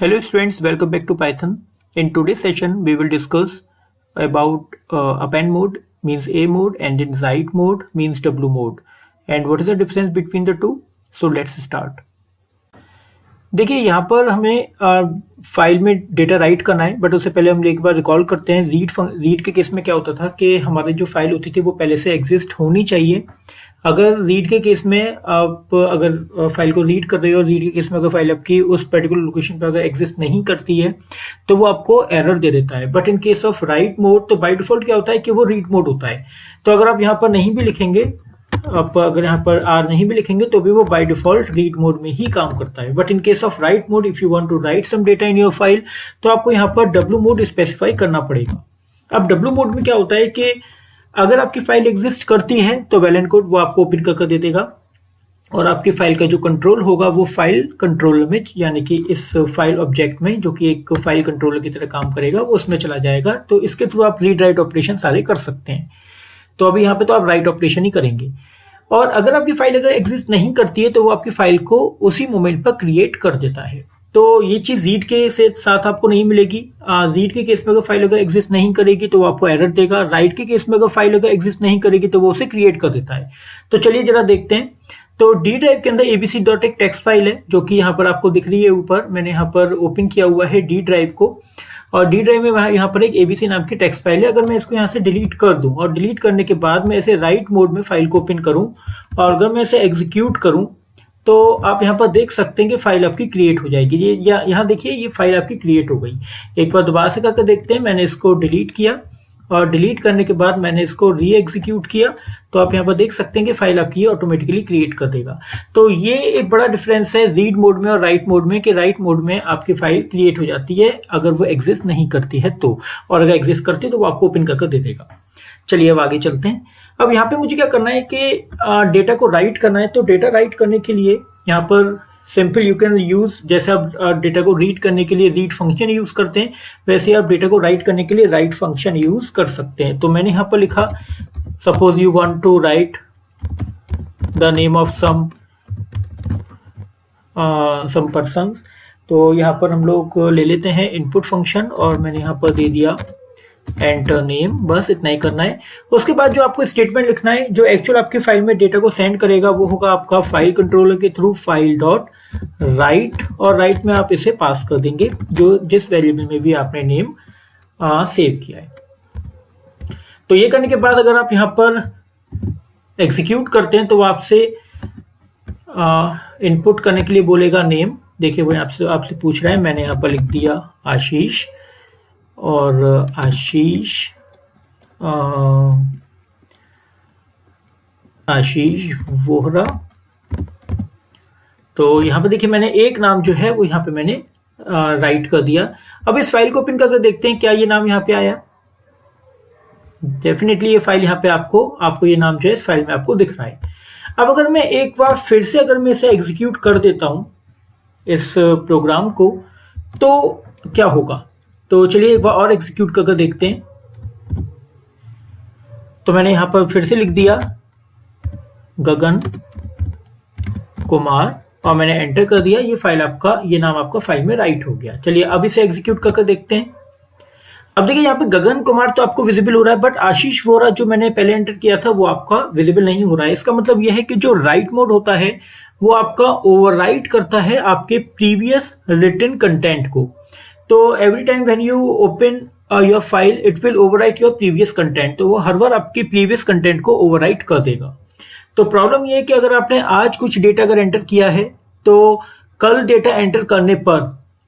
Hello students, welcome back to Python. In today's session, we will discuss about append mode means A mode and in write mode means W mode. And what is the difference between the two? So let's start. देखिए यहाँ पर हमें file में data right करना है, but उससे पहले हम एक बार रिकॉल करते हैं। रीड के केस में क्या होता था कि हमारी जो फाइल होती थी वो पहले से एग्जिस्ट होनी चाहिए। अगर रीड के केस में आप अगर फाइल को रीड कर रहे हो और रीड के केस में अगर फाइल आपकी उस पर्टिकुलर लोकेशन पर अगर एग्जिस्ट नहीं करती है तो वो आपको एरर दे देता है। But in case of write mode तो बाय डिफॉल्ट क्या होता है कि वो रीड मोड होता है। तो अगर आप यहाँ पर नहीं भी लिखेंगे, आप अगर यहाँ पर आर नहीं भी लिखेंगे तो भी वो बाय डिफॉल्ट रीड मोड में ही काम करता है। But in case of write mode, if you want to write some data in your file, तो आपको यहाँ पर डब्ल्यू मोड स्पेसिफाई करना पड़ेगा। अब डब्ल्यू मोड में क्या होता है कि अगर आपकी फाइल एग्जिस्ट करती है तो वेल एंड गुड, वो आपको ओपन कर दे देगा और आपकी फाइल का जो कंट्रोल होगा वो फाइल कंट्रोलर में, यानी कि इस फाइल ऑब्जेक्ट में जो कि एक फाइल कंट्रोलर की तरह काम करेगा, वो उसमें चला जाएगा। तो इसके थ्रू आप रीड राइट ऑपरेशन सारे कर सकते हैं। तो अभी यहाँ पे तो आप राइट ऑपरेशन ही करेंगे। और अगर आपकी फाइल अगर एग्जिस्ट नहीं करती है तो वो आपकी फाइल को उसी मोमेंट पर क्रिएट कर देता है। तो ये चीज रीड के साथ आपको नहीं मिलेगी। रीड के केस में अगर फाइल अगर एग्जिस्ट नहीं करेगी तो वो आपको एरर देगा। राइट के केस में अगर फाइल अगर एग्जिस्ट नहीं करेगी तो वो उसे क्रिएट कर देता है। तो चलिए जरा देखते हैं। तो डी ड्राइव के अंदर abc.एक टेक्स्ट फाइल है जो कि यहाँ पर आपको दिख रही है ऊपर। मैंने यहाँ पर ओपन किया हुआ है डी ड्राइव को, और डी ड्राइव में यहाँ पर एक abc नाम की टेक्स्ट फाइल है। अगर मैं इसको यहाँ से डिलीट कर दूं और डिलीट करने के बाद मैं इसे राइट मोड में फाइल को ओपन करूं और अगर मैं इसे एग्जीक्यूट करूं तो आप यहाँ पर देख सकते हैं कि फाइल आपकी क्रिएट हो जाएगी। ये यहाँ देखिए, ये फाइल आपकी क्रिएट हो गई। एक बार दोबारा से करके देखते हैं। मैंने इसको डिलीट किया और डिलीट करने के बाद मैंने इसको री एग्जीक्यूट किया तो आप यहाँ पर देख सकते हैं कि फाइल आपकी ऑटोमेटिकली क्रिएट कर देगा। तो ये एक बड़ा डिफरेंस है रीड मोड में और राइट मोड में, कि राइट मोड में आपकी फाइल क्रिएट हो जाती है अगर वो एग्जिस्ट नहीं करती है तो, और अगर एग्जिस्ट करती है तो वो आपको ओपन करके दे देगा। चलिए अब आगे चलते हैं। अब यहाँ पे मुझे क्या करना है कि डेटा को राइट करना है। तो डेटा राइट करने के लिए यहाँ पर सिंपल यू कैन यूज, जैसे आप डेटा को रीड करने के लिए रीड फंक्शन यूज करते हैं वैसे आप डेटा को राइट करने के लिए राइट फंक्शन यूज कर सकते हैं। तो मैंने यहाँ पर लिखा, suppose you want to write the name of some persons. तो यहाँ पर हम लोग ले लेते हैं इनपुट फंक्शन और मैंने यहाँ पर दे दिया एंटर नेम, बस इतना ही करना है। उसके बाद जो आपको स्टेटमेंट लिखना है जो एक्चुअल आपकी फाइल में डेटा को सेंड करेगा वो होगा आपका फाइल कंट्रोलर के थ्रू फाइल डॉट राइट, और राइट में आप इसे पास कर देंगे जो जिस वेरिएबल में भी आपने नेम सेव किया है। तो ये करने के बाद अगर आप यहाँ पर एग्जीक्यूट करते हैं तो वो आपसे इनपुट करने के लिए बोलेगा नेम। देखिए वो आपसे पूछ रहा है, मैंने यहाँ पर लिख दिया आशीष, और आशीष वोहरा। तो यहाँ पे देखिए मैंने एक नाम जो है वो यहाँ पे मैंने राइट कर दिया। अब इस फाइल को ओपन करके देखते हैं क्या ये नाम यहाँ पे आया। डेफिनेटली ये फाइल यहाँ पे आपको ये नाम जो है इस फाइल में आपको दिख रहा है। अब अगर मैं एक बार फिर से अगर मैं इसे एग्जीक्यूट कर देता हूं इस प्रोग्राम को तो क्या होगा। तो चलिए एक बार और एग्जीक्यूट करके देखते हैं। तो मैंने यहां पर फिर से लिख दिया गगन कुमार और मैंने एंटर कर दिया। ये नाम आपका फाइल में राइट हो गया। चलिए अब इसे एग्जीक्यूट करके देखते हैं। अब देखिए यहाँ पे गगन कुमार तो आपको विजिबल हो रहा है, बट आशीष वोरा जो मैंने पहले एंटर किया था वो आपका विजिबल नहीं हो रहा है। इसका मतलब यह है कि जो राइट मोड होता है वो आपका ओवरराइट करता है आपके प्रीवियस रिटन कंटेंट को। तो every time when you open your file it will overwrite your previous content. तो वो हर बार आपकी प्रीवियस कंटेंट को ओवरराइट कर देगा। तो प्रॉब्लम ये है कि अगर आपने आज कुछ डेटा अगर एंटर किया है तो कल डेटा एंटर करने पर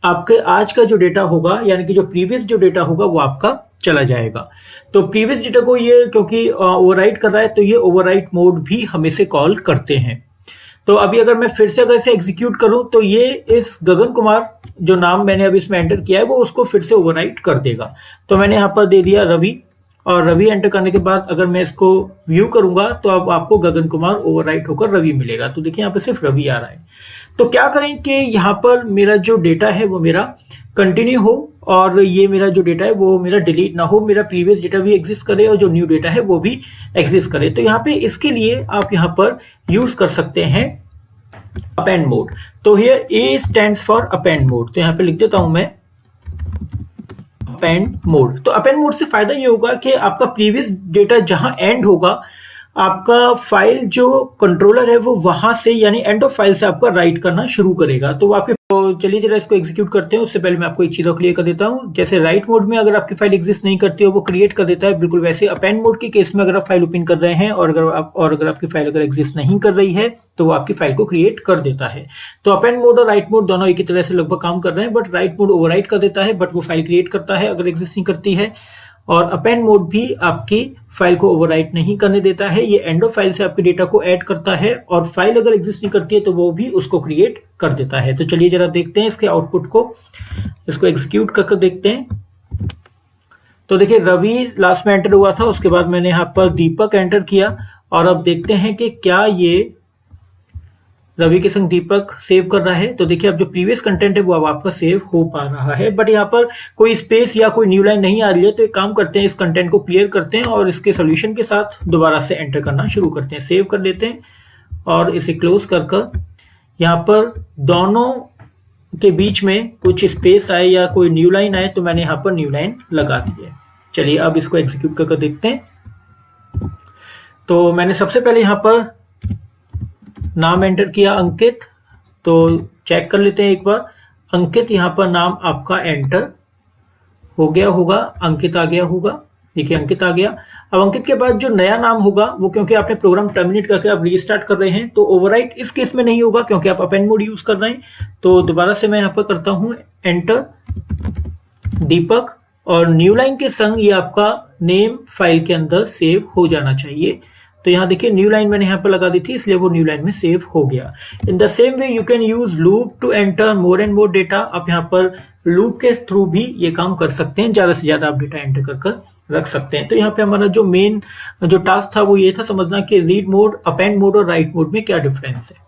आपके आज का जो डेटा होगा, यानी कि जो प्रीवियस जो डेटा होगा वो आपका चला जाएगा। तो प्रीवियस डेटा को ये क्योंकि ओवरराइट कर रहा है तो ये ओवरराइट मोड भी हम इसे कॉल करते हैं। तो अभी अगर मैं फिर से अगर इसे एग्जीक्यूट करूं तो ये इस गगन कुमार जो नाम मैंने अभी इसमें एंटर किया है वो उसको फिर से ओवरराइट कर देगा। तो मैंने यहाँ पर दे दिया रवि, और रवि एंटर करने के बाद अगर मैं इसको व्यू करूंगा तो अब आपको गगन कुमार ओवरराइट होकर रवि मिलेगा। तो देखिए यहाँ पे सिर्फ रवि आ रहा है। तो क्या करें कि यहाँ पर मेरा जो डेटा है वो मेरा कंटिन्यू हो और ये मेरा जो डेटा है वो मेरा डिलीट ना हो, मेरा प्रीवियस डेटा भी एग्जिस्ट करे और जो न्यू डेटा है वो भी एग्जिस्ट करे। तो यहाँ पे इसके लिए आप यहाँ पर यूज कर सकते हैं अपेंड मोड। तो here A stands for append mode, तो यहाँ पे लिख देता हूं मैं अपेंड मोड। तो अपेंड मोड से फायदा ये होगा कि आपका प्रीवियस डेटा जहां एंड होगा, आपका फाइल जो कंट्रोलर है वो वहां से यानी एंड ऑफ फाइल से आपका राइट करना शुरू करेगा। तो आपके चलिए जरा इसको एग्जीक्यूट करते हैं। उससे पहले मैं आपको एक चीज और क्लियर कर देता हूं, जैसे राइट मोड में अगर आपकी फाइल एग्जिस्ट नहीं करती हो वो क्रिएट कर देता है, बिल्कुल वैसे अपेंड मोड के केस में अगर आप फाइल ओपन कर रहे हैं और अगर आपकी फाइल अगर एग्जिस्ट नहीं कर रही है तो वो आपकी फाइल को क्रिएट कर देता है। तो अपेंड मोड और राइट मोड दोनों एक ही तरह से लगभग काम कर रहे हैं, बट राइट मोड ओवरराइट कर देता है, बट वो फाइल क्रिएट करता है अगर एग्जिस्ट नहीं करती है। और अपेंड मोड भी आपकी फाइल को ओवरराइट नहीं करने देता है, ये एंड ऑफ फाइल से आपके डेटा को ऐड करता है, और फाइल अगर एग्जिस्ट नहीं करती है तो वो भी उसको क्रिएट कर देता है। तो चलिए जरा देखते हैं इसके आउटपुट को, इसको एग्जीक्यूट करके देखते हैं। तो देखिए रवि लास्ट में एंटर हुआ था, उसके बाद मैंने यहाँ पर दीपक एंटर किया, और अब देखते हैं कि क्या ये रवि के संग दीपक सेव कर रहा है। तो देखिए अब जो प्रीवियस कंटेंट है वो अब आपका सेव हो पा रहा है, बट यहाँ पर कोई स्पेस या कोई न्यू लाइन नहीं आ रही है। तो एक काम करते हैं, इस कंटेंट को क्लियर करते हैं और इसके सोल्यूशन के साथ दोबारा से एंटर करना शुरू करते हैं। सेव कर लेते हैं और इसे क्लोज कर यहाँ पर दोनों के बीच में कुछ स्पेस आए या कोई न्यू लाइन आए, तो मैंने यहाँ पर न्यू लाइन लगा दी है। चलिए अब इसको एग्जीक्यूट करके देखते हैं। तो मैंने सबसे पहले यहाँ पर नाम एंटर किया अंकित, तो चेक कर लेते हैं एक बार। अंकित यहाँ पर नाम आपका एंटर हो गया होगा, अंकित आ गया होगा, देखिए अंकित आ गया। अब अंकित के बाद जो नया नाम होगा वो, क्योंकि आपने प्रोग्राम टर्मिनेट करके आप रीस्टार्ट कर रहे हैं, तो ओवरराइट इस केस में नहीं होगा क्योंकि आप अपेंड मोड यूज कर रहे हैं। तो दोबारा से मैं यहाँ पर करता हूँ एंटर दीपक, और न्यू लाइन के संग ये आपका नेम फाइल के अंदर सेव हो जाना चाहिए। तो यहाँ देखिए न्यू लाइन मैंने यहाँ पर लगा दी थी, इसलिए वो न्यू लाइन में सेव हो गया। In the same way you can use loop to enter more and more data. आप यहाँ पर लूप के थ्रू भी ये काम कर सकते हैं, ज्यादा से ज्यादा आप डेटा एंटर कर रख सकते हैं। तो यहाँ पे हमारा जो मेन जो टास्क था वो ये था समझना कि रीड मोड, अपेंड मोड और राइट मोड में क्या डिफरेंस है।